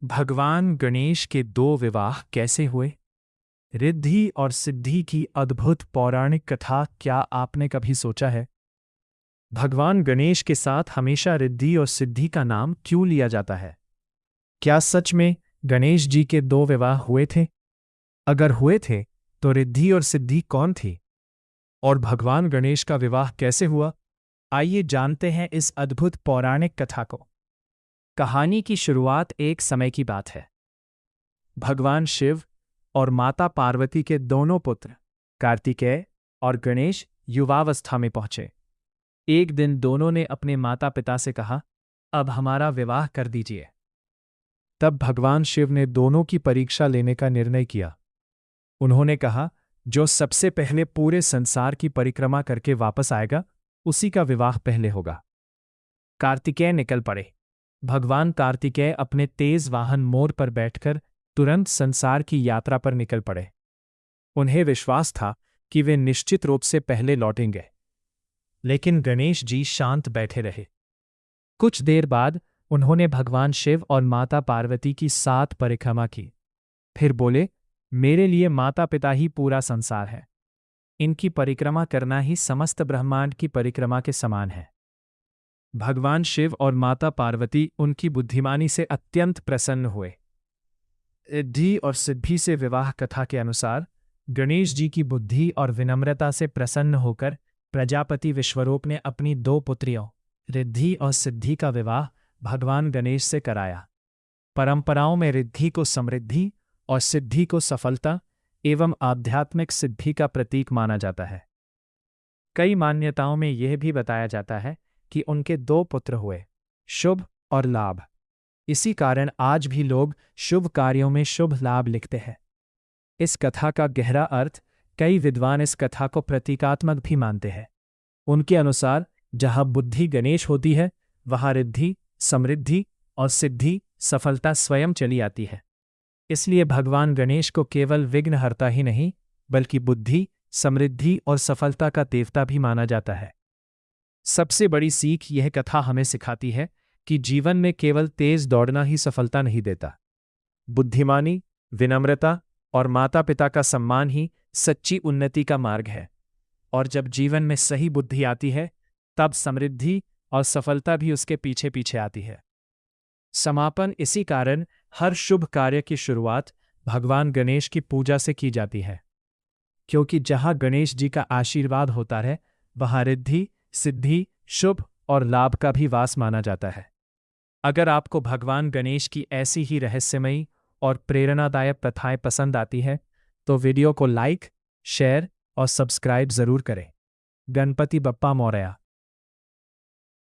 भगवान गणेश के दो विवाह कैसे हुए? रिद्धि और सिद्धि की अद्भुत पौराणिक कथा क्या आपने कभी सोचा है? भगवान गणेश के साथ हमेशा रिद्धि और सिद्धि का नाम क्यों लिया जाता है? क्या सच में गणेश जी के दो विवाह हुए थे? अगर हुए थे, तो रिद्धि और सिद्धि कौन थी? और भगवान गणेश का विवाह कैसे हुआ? आइए जानते हैं इस अद्भुत पौराणिक कथा को। कहानी की शुरुआत एक समय की बात है। भगवान शिव और माता पार्वती के दोनों पुत्र कार्तिकेय और गणेश युवावस्था में पहुंचे। एक दिन दोनों ने अपने माता पिता से कहा, अब हमारा विवाह कर दीजिए। तब भगवान शिव ने दोनों की परीक्षा लेने का निर्णय किया। उन्होंने कहा, जो सबसे पहले पूरे संसार की परिक्रमा करके वापस आएगा, उसी का विवाह पहले होगा। कार्तिकेय निकल पड़े। भगवान कार्तिकेय अपने तेज वाहन मोर पर बैठकर तुरंत संसार की यात्रा पर निकल पड़े। उन्हें विश्वास था कि वे निश्चित रूप से पहले लौटेंगे। लेकिन गणेश जी शांत बैठे रहे। कुछ देर बाद उन्होंने भगवान शिव और माता पार्वती की 7 परिक्रमा की। फिर बोले, मेरे लिए माता पिता ही पूरा संसार है। इनकी परिक्रमा करना ही समस्त ब्रह्मांड की परिक्रमा के समान है। भगवान शिव और माता पार्वती उनकी बुद्धिमानी से अत्यंत प्रसन्न हुए। रिद्धि और सिद्धि से विवाह कथा के अनुसार गणेश जी की बुद्धि और विनम्रता से प्रसन्न होकर प्रजापति विश्वरूप ने अपनी 2 पुत्रियों रिद्धि और सिद्धि का विवाह भगवान गणेश से कराया। परंपराओं में रिद्धि को समृद्धि और सिद्धि को सफलता एवं आध्यात्मिक सिद्धि का प्रतीक माना जाता है। कई मान्यताओं में यह भी बताया जाता है कि उनके 2 पुत्र हुए, शुभ और लाभ। इसी कारण आज भी लोग शुभ कार्यों में शुभ लाभ लिखते हैं। इस कथा का गहरा अर्थ कई विद्वान इस कथा को प्रतीकात्मक भी मानते हैं। उनके अनुसार जहां बुद्धि गणेश होती है, वहां रिद्धि, समृद्धि और सिद्धि, सफलता स्वयं चली आती है। इसलिए भगवान गणेश को केवल विघ्नहर्ता ही नहीं, बल्कि बुद्धि, समृद्धि और सफलता का देवता भी माना जाता है। सबसे बड़ी सीख यह कथा हमें सिखाती है कि जीवन में केवल तेज दौड़ना ही सफलता नहीं देता। बुद्धिमानी, विनम्रता और माता पिता का सम्मान ही सच्ची उन्नति का मार्ग है। और जब जीवन में सही बुद्धि आती है, तब समृद्धि और सफलता भी उसके पीछे पीछे आती है। समापन इसी कारण हर शुभ कार्य की शुरुआत भगवान गणेश की पूजा से की जाती है। क्योंकि जहां गणेश जी का आशीर्वाद होता है, वहां रिद्धि, सिद्धि, शुभ और लाभ का भी वास माना जाता है। अगर आपको भगवान गणेश की ऐसी ही रहस्यमयी और प्रेरणादायक कथाएं पसंद आती है, तो वीडियो को लाइक, शेयर और सब्सक्राइब जरूर करें। गणपति बप्पा मोरया।